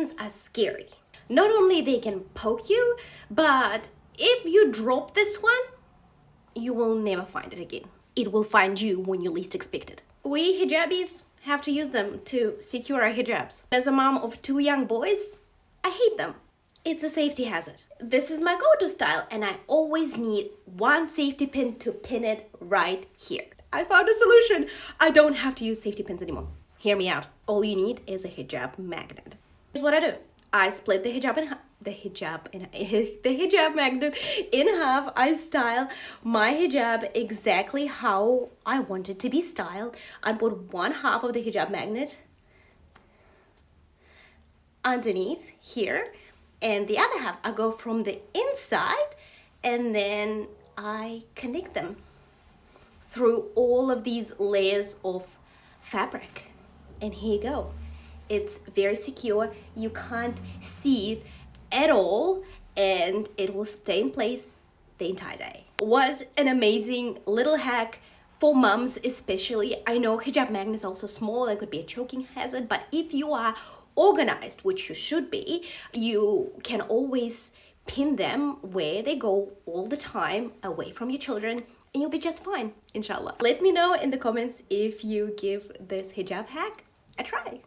pins are scary. Not only they can poke you, but if you drop this one, you will never find it again. It will find you when you least expect it. We hijabis have to use them to secure our hijabs. As a mom of 2 young boys, I hate them. It's a safety hazard. This is my go-to style, and I always need one safety pin to pin it right here. I found a solution. I don't have to use safety pins anymore. Hear me out. All you need is a hijab magnet. Here's what I do. I split the hijab magnet in half. I style my hijab exactly how I want it to be styled. I put one half of the hijab magnet underneath here, and the other half I go from the inside, and then I connect them through all of these layers of fabric. And here you go. It's very secure. You can't see it at all, and it will stay in place the entire day. What an amazing little hack for moms especially. I know hijab magnets are also small. They could be a choking hazard, but if you are organized, which you should be, you can always pin them where they go all the time, away from your children, and you'll be just fine, inshallah. Let me know in the comments if you give this hijab hack a try.